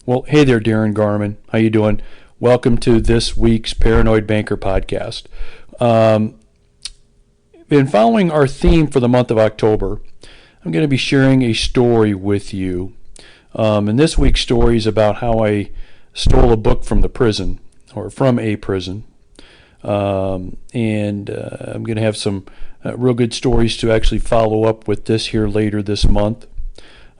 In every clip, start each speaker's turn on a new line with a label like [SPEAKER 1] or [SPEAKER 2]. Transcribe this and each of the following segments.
[SPEAKER 1] Well, hey there, Darin, Garman. How you doing? Welcome to this week's Paranoid Banker podcast. In following our theme for the month of October, I'm going to be sharing a story with you. And this week's story is about how I stole a book from the prison, or from a prison. I'm going to have some real good stories to actually follow up with this here later this month,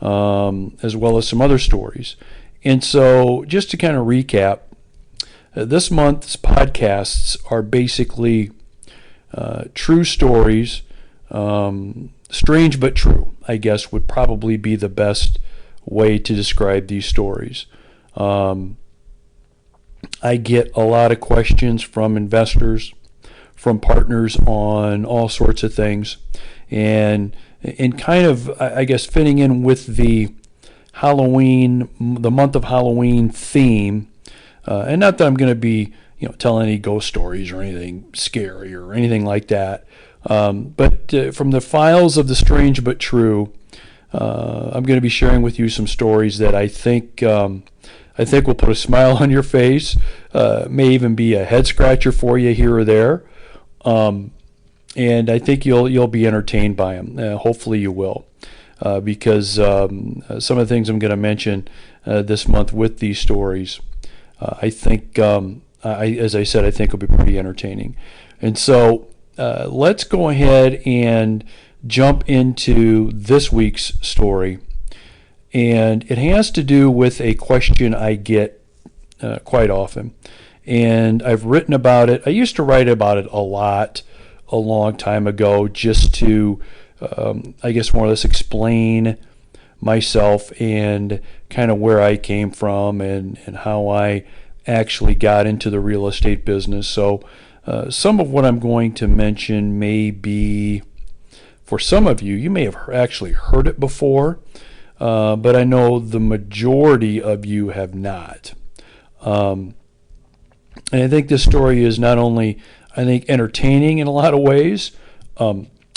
[SPEAKER 1] as well as some other stories. And so, just to kind of recap, this month's podcasts are basically true stories, strange but true, I guess would probably be the best way to describe these stories. I get a lot of questions from investors, from partners on all sorts of things, and kind of, I guess, fitting in with the month of Halloween theme, and not that I'm going to be, telling any ghost stories or anything scary or anything like that, but from the files of the strange but true, I'm going to be sharing with you some stories that I think will put a smile on your face, may even be a head scratcher for you here or there, and I think you'll be entertained by them. Hopefully you will. Because some of the things I'm going to mention this month with these stories, I think, as I said, I think will be pretty entertaining. And so let's go ahead and jump into this week's story. And it has to do with a question I get quite often. And I've written about it. I used to write about it a lot a long time ago, just to I guess more or less explain myself and kind of where I came from and how I actually got into the real estate business. So some of what I'm going to mention may be, for some of you, you may have actually heard it before, but I know the majority of you have not. And I think this story is not only, entertaining in a lot of ways,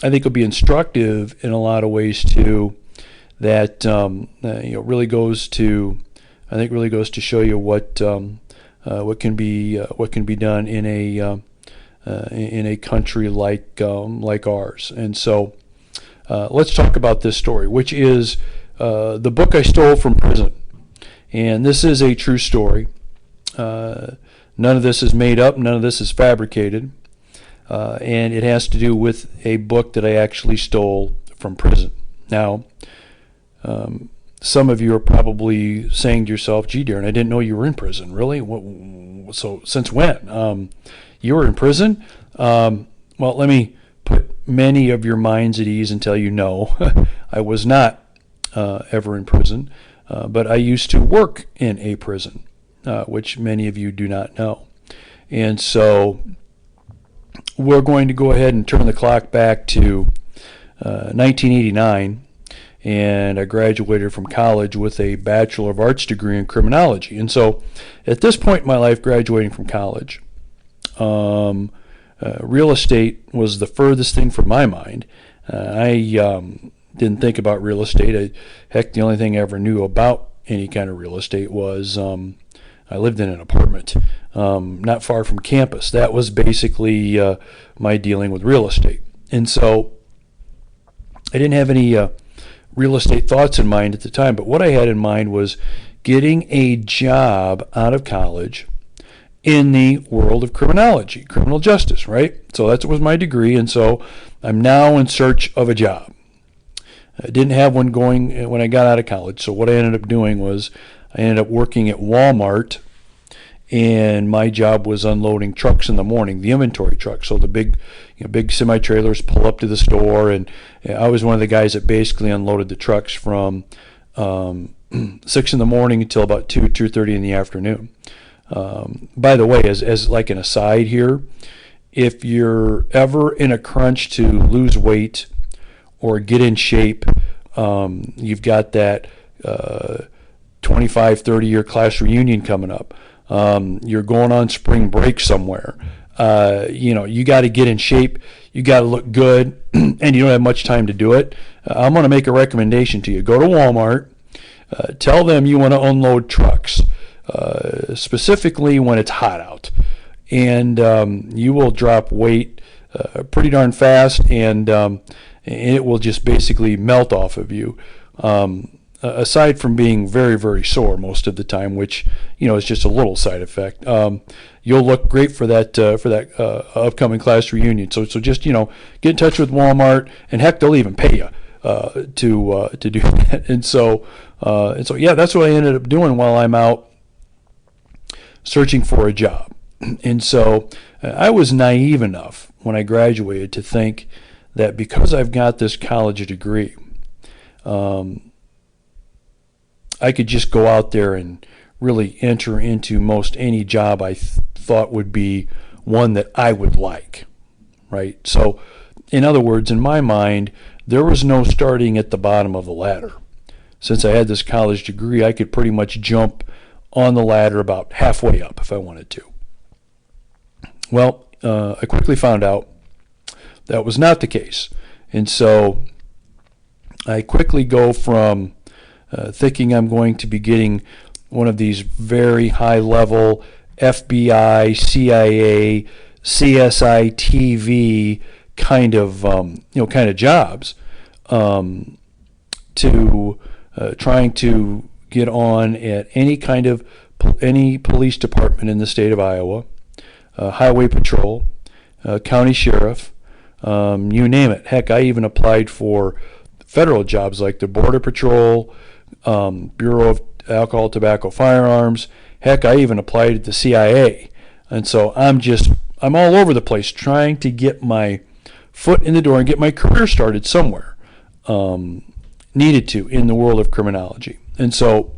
[SPEAKER 1] I think it'll be instructive in a lot of ways too. That really goes to show you what can be done in a country like ours. And so let's talk about this story, which is the book I stole from prison. And this is a true story. None of this is made up. None of this is fabricated. And it has to do with a book that I actually stole from prison. Now, some of you are probably saying to yourself, gee, Darin, I didn't know you were in prison. Really? So since when? You were in prison? Well, let me put many of your minds at ease and tell you no, I was not ever in prison, but I used to work in a prison, which many of you do not know. And so we're going to go ahead and turn the clock back to 1989, and I graduated from college with a Bachelor of Arts degree in criminology. And so at this point in my life, graduating from college, real estate was the furthest thing from my mind. I didn't think about real estate. Heck, the only thing I ever knew about any kind of real estate was I lived in an apartment not far from campus. That was basically my dealing with real estate. And so I didn't have any real estate thoughts in mind at the time, but what I had in mind was getting a job out of college in the world of criminology, criminal justice, right? So that was my degree, and so I'm now in search of a job. I didn't have one going when I got out of college, so what I ended up doing was I ended up working at Walmart, and my job was unloading trucks in the morning, the inventory trucks. So the big semi-trailers pull up to the store, and I was one of the guys that basically unloaded the trucks from 6 in the morning until about 2:30 in the afternoon. By the way, as like an aside here, if you're ever in a crunch to lose weight or get in shape, you've got that 25, 30-year class reunion coming up. You're going on spring break somewhere. You got to get in shape. You got to look good, and you don't have much time to do it. I'm going to make a recommendation to you. Go to Walmart. Tell them you want to unload trucks, specifically when it's hot out. And you will drop weight pretty darn fast, and it will just basically melt off of you. Aside from being very, very sore most of the time, which is just a little side effect. You'll look great for that upcoming class reunion. So just get in touch with Walmart, and heck, they'll even pay you to do that. And so yeah, that's what I ended up doing while I'm out searching for a job. And so I was naive enough when I graduated to think that because I've got this college degree, I could just go out there and really enter into most any job I thought would be one that I would like, right? So, in other words, in my mind, there was no starting at the bottom of the ladder. Since I had this college degree, I could pretty much jump on the ladder about halfway up if I wanted to. Well, I quickly found out that was not the case. And so I quickly go from thinking I'm going to be getting one of these very high-level FBI, CIA, CSI TV kind of jobs, to trying to get on at any police department in the state of Iowa, highway patrol, county sheriff, you name it. Heck, I even applied for federal jobs like the Border Patrol, Bureau of Alcohol, Tobacco, Firearms. Heck, I even applied at the CIA. And so I'm all over the place trying to get my foot in the door and get my career started somewhere. Needed to in the world of criminology. And so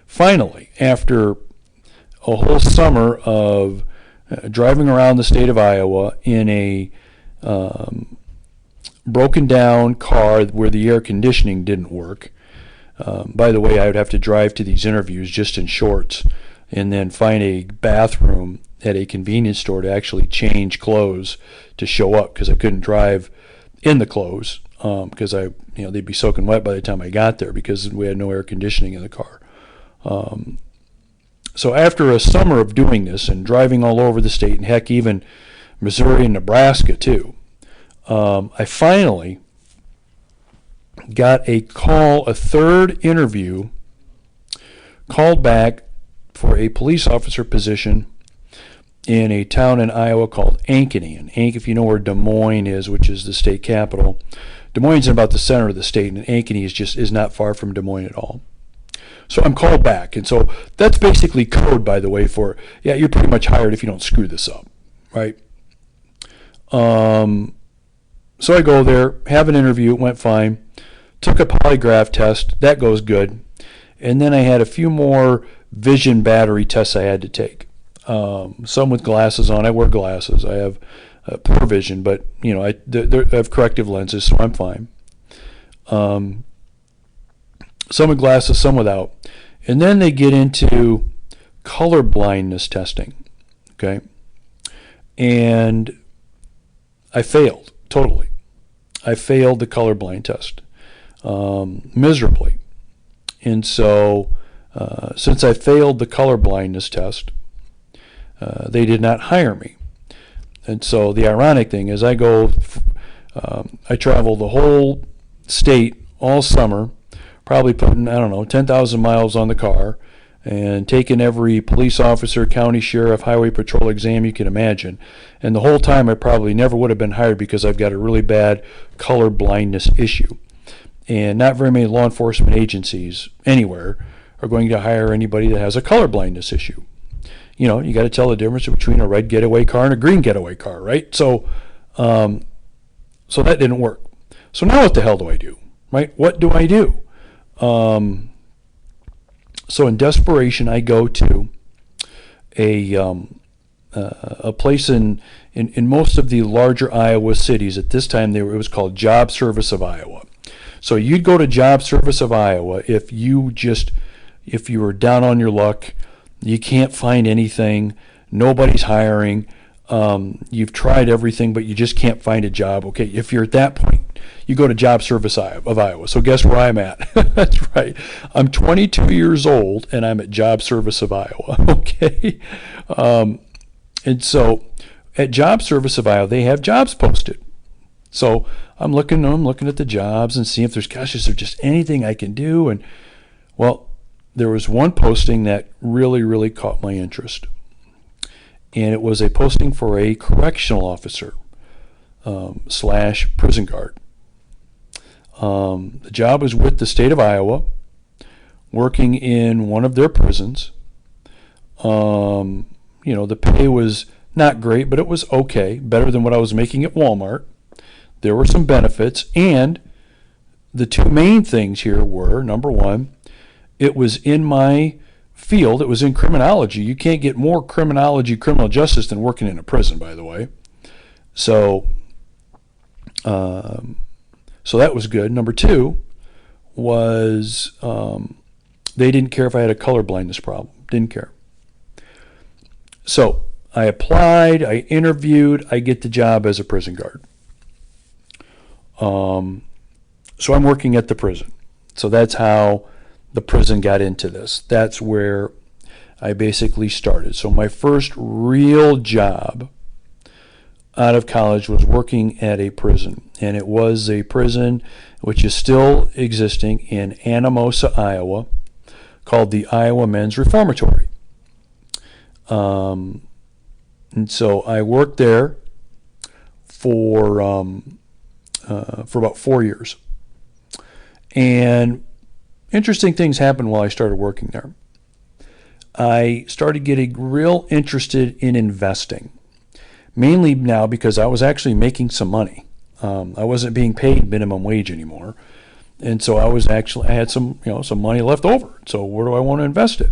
[SPEAKER 1] finally, after a whole summer of driving around the state of Iowa in a broken down car where the air conditioning didn't work. By the way, I would have to drive to these interviews just in shorts and then find a bathroom at a convenience store to actually change clothes to show up, because I couldn't drive in the clothes because they'd be soaking wet by the time I got there because we had no air conditioning in the car. So after a summer of doing this and driving all over the state, and heck, even Missouri and Nebraska too, I finally got a third interview, called back for a police officer position in a town in Iowa called Ankeny. And if you know where Des Moines is, which is the state capital, Des Moines is about the center of the state, and Ankeny is not far from Des Moines at all. So I'm called back, and so that's basically code, by the way, for you're pretty much hired if you don't screw this up, right? So I go there, have an interview, it went fine. Took a polygraph test, that goes good. And then I had a few more vision battery tests I had to take. Some with glasses on. I wear glasses. I have poor vision, but I have corrective lenses, so I'm fine. Some with glasses, some without. And then they get into color blindness testing. Okay? And I failed, totally. I failed the colorblind test miserably. And so since I failed the color blindness test, they did not hire me. And so the ironic thing is I travel the whole state all summer, probably putting, 10,000 miles on the car, and taking every police officer, county sheriff, highway patrol exam you can imagine. And the whole time I probably never would have been hired because I've got a really bad color blindness issue. And not very many law enforcement agencies anywhere are going to hire anybody that has a color blindness issue. You got to tell the difference between a red getaway car and a green getaway car, right? So so that didn't work. So now what the hell do I do, right? What do I do? So in desperation, I go to a place in most of the larger Iowa cities. At this time, it was called Job Service of Iowa. So you'd go to Job Service of Iowa if you were down on your luck, you can't find anything, nobody's hiring, you've tried everything, but you just can't find a job. Okay, if you're at that point, you go to Job Service of Iowa. So guess where I'm at? That's right. I'm 22 years old, and I'm at Job Service of Iowa. Okay. And so at Job Service of Iowa, they have jobs posted. So I'm looking at the jobs and seeing if is there just anything I can do? And well, there was one posting that really, really caught my interest. And it was a posting for a correctional officer / prison guard. The job was with the state of Iowa, working in one of their prisons. The pay was not great, but it was okay, better than what I was making at Walmart. There were some benefits, and the two main things here were, number one, it was in my field. It was in criminology. You can't get more criminology, criminal justice than working in a prison, by the way. So that was good. Number two was they didn't care if I had a color blindness problem. Didn't care. So I applied, I interviewed, I get the job as a prison guard. So I'm working at the prison. So that's how the prison got into this. That's where I basically started. So my first real job out of college was working at a prison. And it was a prison which is still existing in Anamosa, Iowa, called the Iowa Men's Reformatory. And so I worked there for about 4 years. And interesting things happened while I started working there. I started getting real interested in investing, mainly now because I was actually making some money. I wasn't being paid minimum wage anymore, and so I had some money left over. So where do I want to invest it?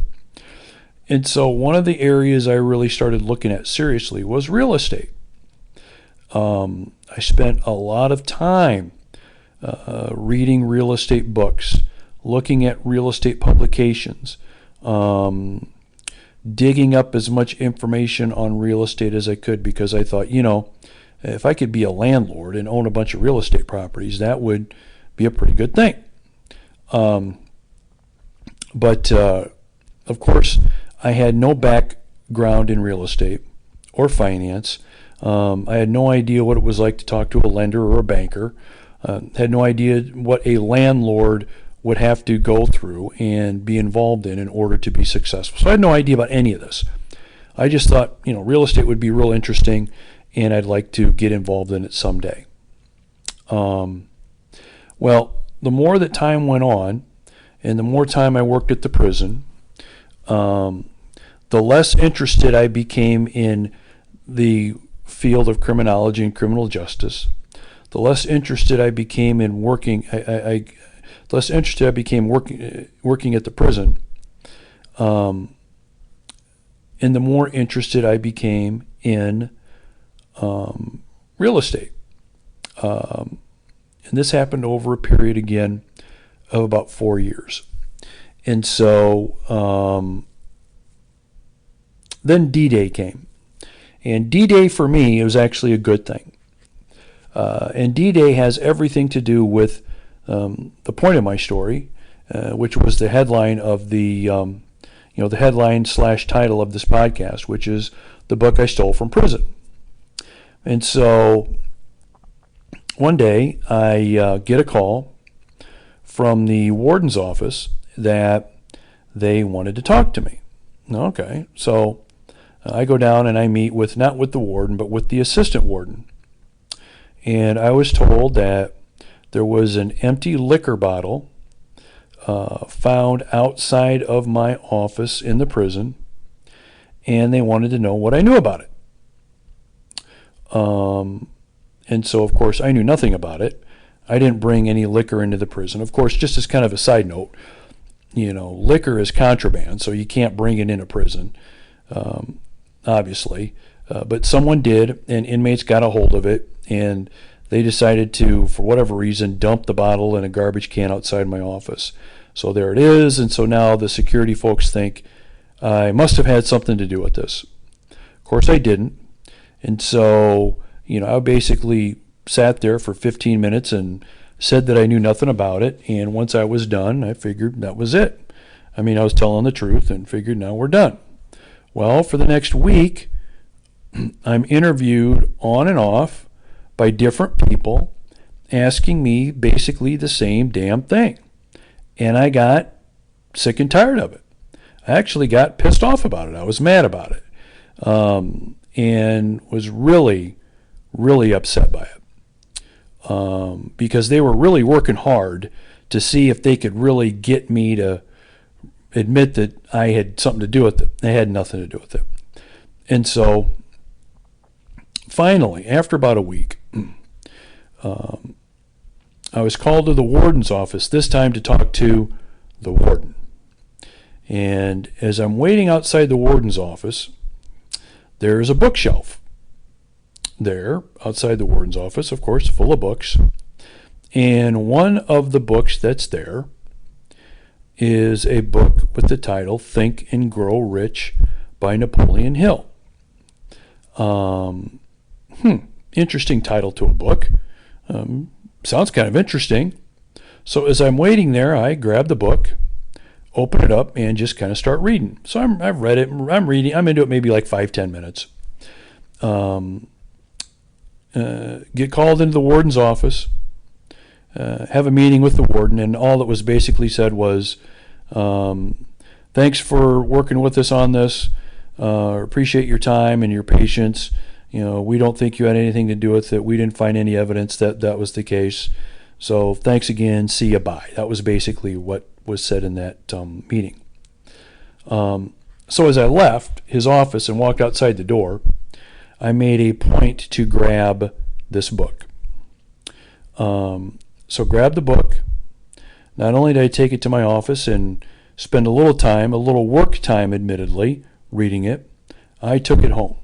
[SPEAKER 1] And so one of the areas I really started looking at seriously was real estate. I spent a lot of time reading real estate books, looking at real estate publications, digging up as much information on real estate as I could, because I thought, if I could be a landlord and own a bunch of real estate properties, that would be a pretty good thing. But of course, I had no background in real estate or finance. I had no idea what it was like to talk to a lender or a banker. Had no idea what a landlord would have to go through and be involved in order to be successful. So I had no idea about any of this. I just thought, real estate would be real interesting, and I'd like to get involved in it someday. Well, the more that time went on, and the more time I worked at the prison, the less interested I became in the field of criminology and criminal justice. The less interested I became in working. The less interested I became working at the prison, and the more interested I became in real estate. And this happened over a period again of about 4 years. And so then D-Day came. And D-Day for me was actually a good thing. And D-Day has everything to do with the point of my story, which was the headline of the headline / title of this podcast, which is the book I stole from prison. And so one day I get a call from the warden's office that they wanted to talk to me. Okay, so I go down and I meet with, not with the warden, but with the assistant warden. And I was told that there was an empty liquor bottle found outside of my office in the prison, and they wanted to know what I knew about it. And so, of course, I knew nothing about it. I didn't bring any liquor into the prison. Of course, just as kind of a side note, liquor is contraband, so you can't bring it into prison, obviously. But someone did, and inmates got a hold of it, and they decided to, for whatever reason, dump the bottle in a garbage can outside my office. So there it is, and so now the security folks think I must have had something to do with this. Of course, I didn't. And so, I basically sat there for 15 minutes and said that I knew nothing about it. And once I was done, I figured that was it. I mean, I was telling the truth and figured now we're done. Well, for the next week, I'm interviewed on and off by different people asking me basically the same damn thing. And I got sick and tired of it. I actually got pissed off about it. I was mad about it. And was really, really upset by it. Because they were really working hard to see if they could really get me to admit that I had something to do with it. They had nothing to do with it. And so, finally, after about a week, I was called to the warden's office, this time to talk to the warden. And as I'm waiting outside the warden's office, there's a bookshelf there outside the warden's office, of course, full of books. And one of the books that's there is a book with the title Think and Grow Rich by Napoleon Hill. Interesting title to a book. Sounds kind of interesting. So as I'm waiting there, I grab the book, open it up, and just kind of start reading. So I've read it. I'm reading. I'm into it maybe like 5-10 minutes. Get called into the warden's office. Have a meeting with the warden, and all that was basically said was, thanks for working with us on this. Appreciate your time and your patience. We don't think you had anything to do with it. We didn't find any evidence that that was the case. So thanks again. See you. Bye. That was basically what was said in that meeting. So as I left his office and walked outside the door, I made a point to grab this book. So grab the book. Not only did I take it to my office and spend a little work time, admittedly, reading it, I took it home.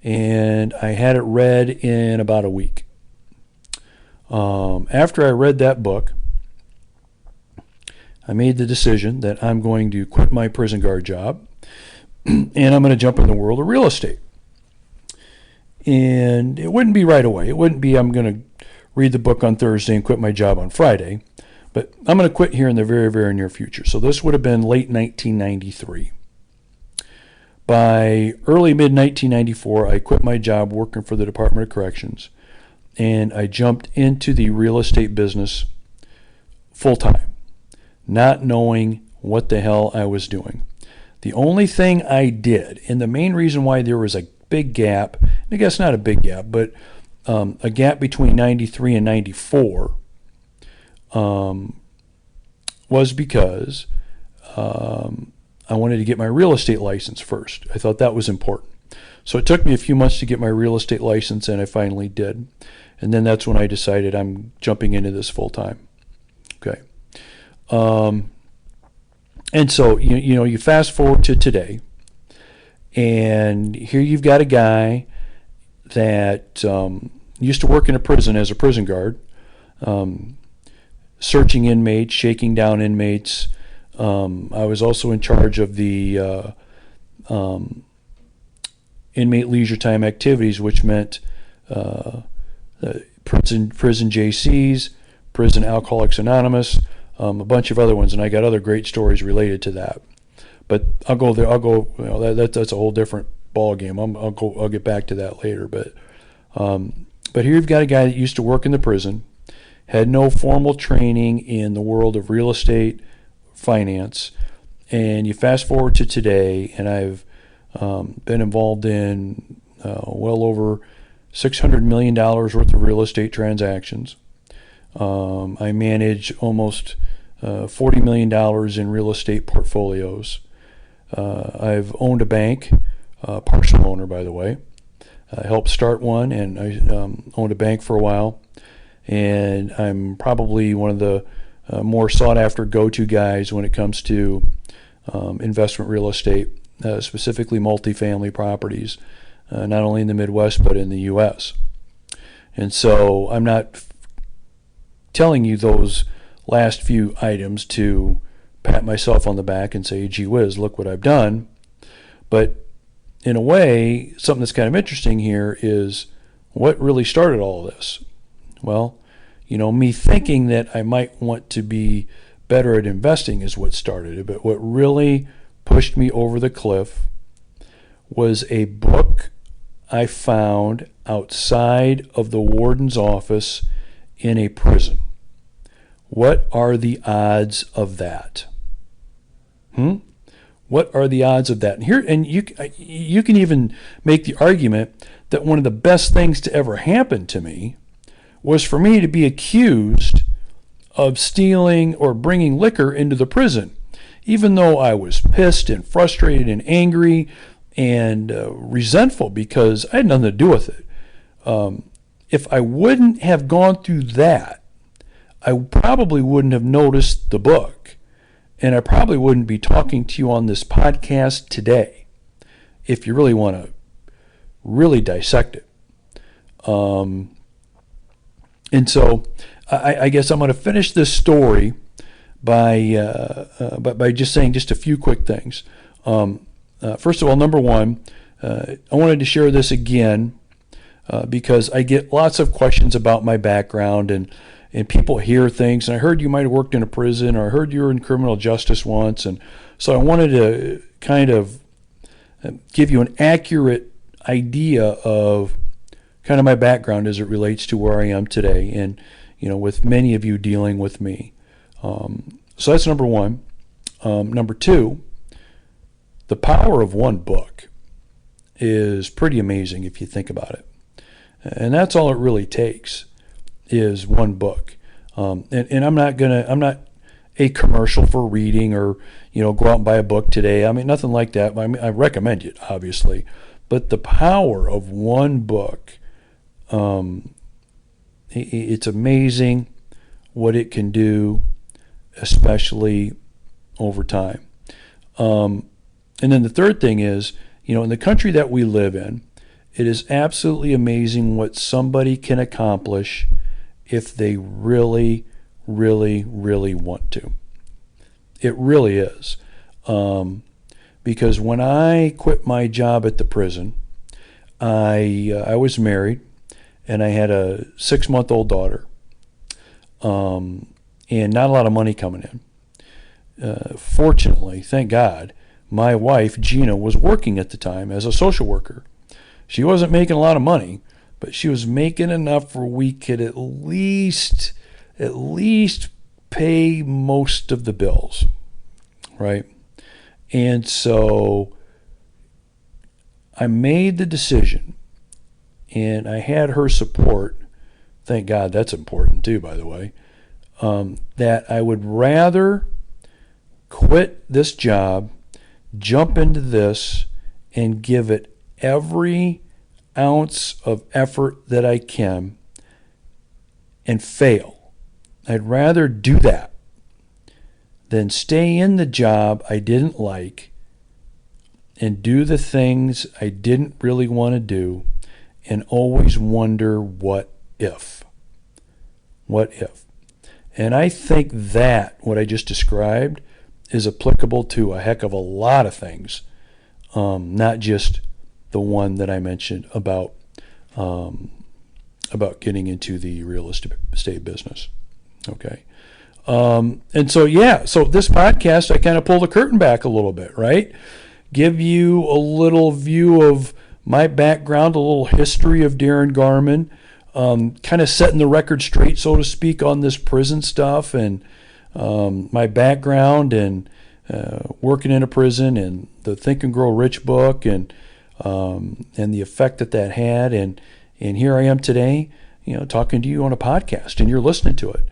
[SPEAKER 1] And I had it read in about a week. After I read that book, I made the decision that I'm going to quit my prison guard job and I'm going to jump in the world of real estate. And it wouldn't be right away. It wouldn't be I'm going to read the book on Thursday and quit my job on Friday. But I'm going to quit here in the very, very near future. So this would have been late 1993. By early mid-1994, I quit my job working for the Department of Corrections, and I jumped into the real estate business full-time, not knowing what the hell I was doing. The only thing I did, and the main reason why there was a big gap, I guess not a big gap, but a gap between 93 and 94, was because I wanted to get my real estate license first. I thought that was important. So it took me a few months to get my real estate license, and I finally did. And then that's when I decided I'm jumping into this full time. Okay. And so, you fast forward to today, and here you've got a guy that used to work in a prison as a prison guard, searching inmates, shaking down inmates. I was also in charge of the inmate leisure time activities, which meant prison JCs, Prison Alcoholics Anonymous, a bunch of other ones, and I got other great stories related to that. But I'll go there. That's a whole different ball game. I'll get back to that later. But here you've got a guy that used to work in the prison, had no formal training in the world of real estate, finance, and you fast forward to today, and I've been involved in well over $600 million worth of real estate transactions. I manage almost $40 million in real estate portfolios. I've owned a bank, partial owner, by the way. I helped start one, and I owned a bank for a while. And I'm probably one of the more sought-after go-to guys when it comes to investment real estate, specifically multifamily properties, not only in the Midwest but in the U.S. And so I'm not telling you those last few items to pat myself on the back and say, gee whiz, look what I've done. But in a way, something that's kind of interesting here is what really started all of this. Well, me thinking that I might want to be better at investing is what started it. But what really pushed me over the cliff was a book I found outside of the warden's office in a prison. What are the odds of that? What are the odds of that? And you can even make the argument that one of the best things to ever happen to me was for me to be accused of stealing or bringing liquor into the prison, even though I was pissed and frustrated and angry and resentful because I had nothing to do with it. If I wouldn't have gone through that, I probably wouldn't have noticed the book, and I probably wouldn't be talking to you on this podcast today if you really want to really dissect it. And so I guess I'm going to finish this story by just saying just a few quick things. First of all, number one, I wanted to share this again because I get lots of questions about my background, and people hear things. And I heard you might have worked in a prison, or I heard you were in criminal justice once. And so I wanted to kind of give you an accurate idea of kind of my background as it relates to where I am today, and with many of you dealing with me. So that's number one. Number two, the power of one book is pretty amazing if you think about it. And that's all it really takes is one book. And I'm not a commercial for reading or, go out and buy a book today. I mean, nothing like that. I recommend it, obviously. But the power of one book, it's amazing what it can do, especially over time. And then the third thing is, in the country that we live in, it is absolutely amazing what somebody can accomplish if they really, really, really want to. It really is. Because when I quit my job at the prison, I was married, and I had a 6-month-old daughter, and not a lot of money coming in. Fortunately, thank God, my wife, Gina, was working at the time as a social worker. She wasn't making a lot of money, but she was making enough where we could at least pay most of the bills, right? And so I made the decision, and I had her support. Thank God, that's important too, by the way, that I would rather quit this job, jump into this, and give it every ounce of effort that I can and fail. I'd rather do that than stay in the job I didn't like and do the things I didn't really want to do and always wonder what if. What if? And I think that what I just described is applicable to a heck of a lot of things, not just the one that I mentioned about getting into the real estate business. Okay. And so, so this podcast, I kind of pull the curtain back a little bit, right? Give you a little view of my background, a little history of Darin Garman, kind of setting the record straight, so to speak, on this prison stuff, and my background, and working in a prison, and the Think and Grow Rich book, and the effect that had, and here I am today, talking to you on a podcast, and you're listening to it.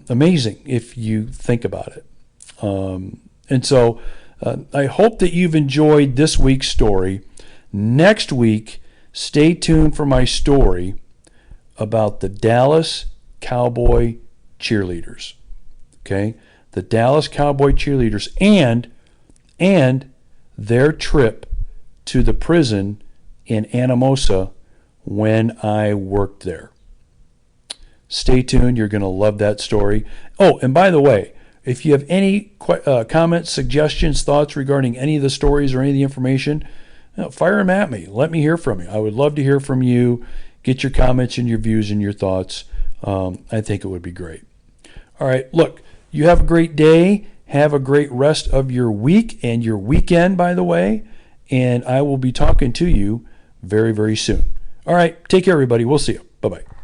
[SPEAKER 1] Amazing if you think about it. And so I hope that you've enjoyed this week's story. Next week, stay tuned for my story about the Dallas Cowboy cheerleaders. Okay? The Dallas Cowboy cheerleaders and their trip to the prison in Anamosa when I worked there. Stay tuned. You're going to love that story. Oh, and by the way, if you have any comments, suggestions, thoughts regarding any of the stories or any of the information, fire them at me. Let me hear from you. I would love to hear from you. Get your comments and your views and your thoughts. I think it would be great. All right, look, you have a great day. Have a great rest of your week and your weekend, by the way. And I will be talking to you very, very soon. All right, take care, everybody. We'll see you. Bye-bye.